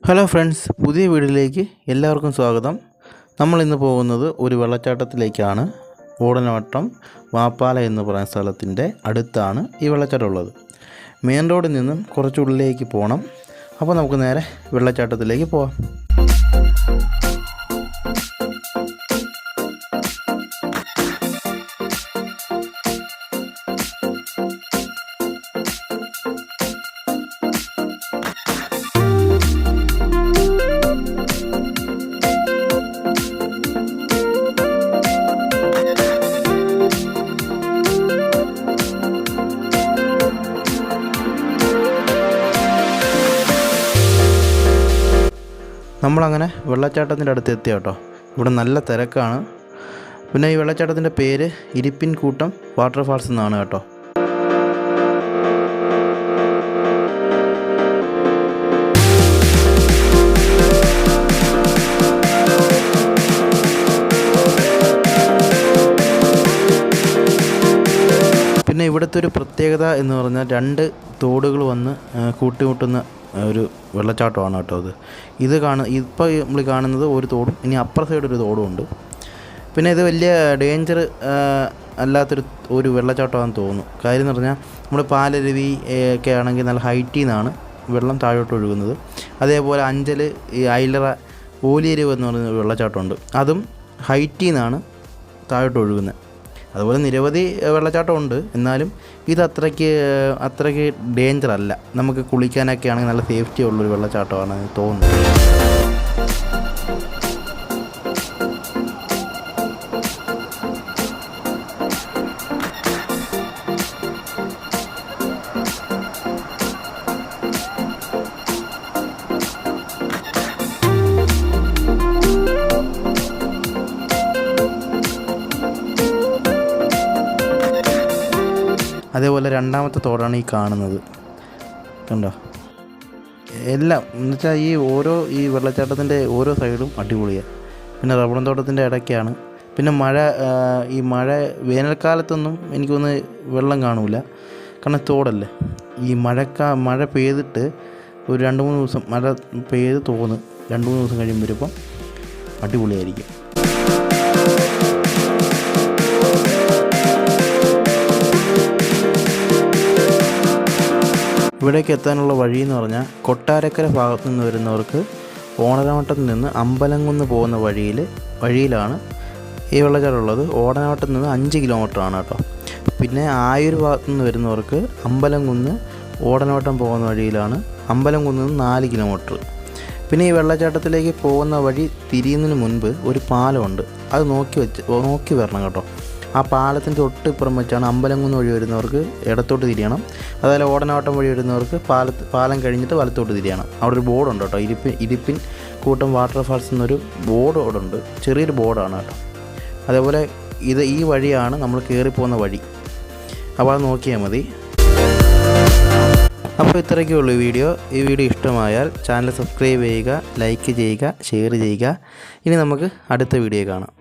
Hello friends, പുതിയ വീഡിയോയിലേക്ക് എല്ലാവർക്കും സ്വാഗതം. നമ്മളിന്ന് പോകുന്നത് ഒരു വെള്ളച്ചാട്ടത്തിലേക്കാണ്. ഓടനവട്ടം വാപ്പാല എന്ന് പറയുന്ന സ്ഥലത്തിൻ്റെ അടുത്താണ് ഈ വെള്ളച്ചാട്ടം ഉള്ളത്. മെയിൻ റോഡിൽ നിന്നും കുറച്ചുള്ളിലേക്ക് പോകണം. അപ്പോൾ നമുക്ക് നേരെ വെള്ളച്ചാട്ടത്തിലേക്ക് പോകാം. നമ്മളങ്ങനെ വെള്ളച്ചാട്ടത്തിൻ്റെ അടുത്ത് എത്തി കേട്ടോ. ഇവിടെ നല്ല തിരക്കാണ്. പിന്നെ ഈ വെള്ളച്ചാട്ടത്തിൻ്റെ പേര് ഇരിപ്പിൻ കൂട്ടം വാട്ടർഫാൾസ് എന്നാണ് കേട്ടോ. പിന്നെ ഇവിടുത്തെ ഒരു പ്രത്യേകത എന്ന് പറഞ്ഞാൽ രണ്ട് തോടുകൾ വന്ന് കൂട്ടിമുട്ടുന്ന ഒരു വെള്ളച്ചാട്ടമാണ് കേട്ടോ. ഇത് ഇപ്പോൾ നമ്മൾ കാണുന്നത് ഒരു തോടും, ഇനി അപ്പുറ സൈഡ് ഒരു തോടും ഉണ്ട്. പിന്നെ ഇത് വലിയ ഡേഞ്ചർ അല്ലാത്തൊരു വെള്ളച്ചാട്ടമാണെന്ന് തോന്നുന്നു. കാര്യം എന്ന് പറഞ്ഞാൽ നമ്മൾ പാലരുവി ഒക്കെ ആണെങ്കിൽ നല്ല ഹൈറ്റിൽ നിന്നാണ് വെള്ളം താഴോട്ട് ഒഴുകുന്നത്. അതേപോലെ അഞ്ചൽ, ഈ ഐലറ, ഓലിയരുവ് എന്ന് പറയുന്ന വെള്ളച്ചാട്ടമുണ്ട്. അതും ഹൈറ്റിൽ നിന്നാണ് താഴോട്ട് ഒഴുകുന്നത്. അതുപോലെ നിരവധി വെള്ളച്ചാട്ടമുണ്ട്. എന്നാലും ഇത് അത്രയ്ക്ക് ഡേഞ്ചർ അല്ല. നമുക്ക് കുളിക്കാനൊക്കെ ആണെങ്കിൽ നല്ല സേഫ്റ്റി ഉള്ളൊരു വെള്ളച്ചാട്ടമാണ് തോന്നുന്നത്. അതേപോലെ രണ്ടാമത്തെ തോടാണ് ഈ കാണുന്നത്, കണ്ടോ. എല്ലാം എന്നുവെച്ചാൽ ഈ വെള്ളച്ചാട്ടത്തിൻ്റെ ഓരോ സൈഡും അടിപൊളിയാണ്. പിന്നെ റബ്ബർ തോട്ടത്തിൻ്റെ ഇടയ്ക്കാണ്. പിന്നെ മഴ വേനൽക്കാലത്തൊന്നും എനിക്കൊന്ന് വെള്ളം കാണില്ല, കാരണം തോടല്ലേ. ഈ മഴ പെയ്തിട്ട് ഒരു 2-3 ദിവസം മഴ പെയ്ത് തോന്ന് 2-3 ദിവസം കഴിയുമ്പോൾ അടിപൊളിയായിരിക്കും. ഇവിടേക്ക് എത്താനുള്ള വഴി എന്ന് പറഞ്ഞാൽ കൊട്ടാരക്കര ഭാഗത്തു നിന്ന് വരുന്നവർക്ക് ഓടനവട്ടത്തിൽ നിന്ന് അമ്പലംകുന്ന് പോകുന്ന വഴിയിലാണ് ഈ വെള്ളച്ചാട്ടം ഉള്ളത്. ഓടനവട്ടത്തിൽ നിന്ന് 5 കിലോമീറ്ററാണ് കേട്ടോ. പിന്നെ ആയൂർ ഭാഗത്തു നിന്ന് വരുന്നവർക്ക് അമ്പലംകുന്ന് ഓടനവട്ടം പോകുന്ന വഴിയിലാണ്. അമ്പലംകുന്ന് നിന്ന് 4 കിലോമീറ്റർ. പിന്നെ ഈ വെള്ളച്ചാട്ടത്തിലേക്ക് പോകുന്ന വഴി തിരിയുന്നതിന് മുൻപ് ഒരു പാലമുണ്ട്. അത് നോക്കി വരണം കേട്ടോ. ആ പാലത്തിൻ്റെ തൊട്ടിപ്പുറം വെച്ചാണ് അമ്പലംകുന്ന് വഴി വരുന്നവർക്ക് ഇടത്തോട്ട് തിരിയണം. അതുപോലെ ഓടനവട്ടം വഴി വരുന്നവർക്ക് പാലം കഴിഞ്ഞിട്ട് വലത്തോട്ട് തിരിയണം. അവിടെ ഒരു ബോർഡുണ്ട് കേട്ടോ. ഇരിപ്പിൻ കൂട്ടം വാട്ടർഫാൾസ് എന്നൊരു ബോർഡുണ്ട്. ചെറിയൊരു ബോർഡാണ് കേട്ടോ. അതേപോലെ ഈ വഴിയാണ് നമ്മൾ കയറിപ്പോകുന്ന വഴി. അപ്പോൾ അത് നോക്കിയാൽ മതി. അപ്പോൾ ഇത്രയൊക്കെ ഉള്ളൂ വീഡിയോ. ഈ വീഡിയോ ഇഷ്ടമായാൽ ചാനൽ സബ്സ്ക്രൈബ് ചെയ്യുക, ലൈക്ക് ചെയ്യുക, ഷെയർ ചെയ്യുക. ഇനി നമുക്ക് അടുത്ത വീഡിയോ കാണാം.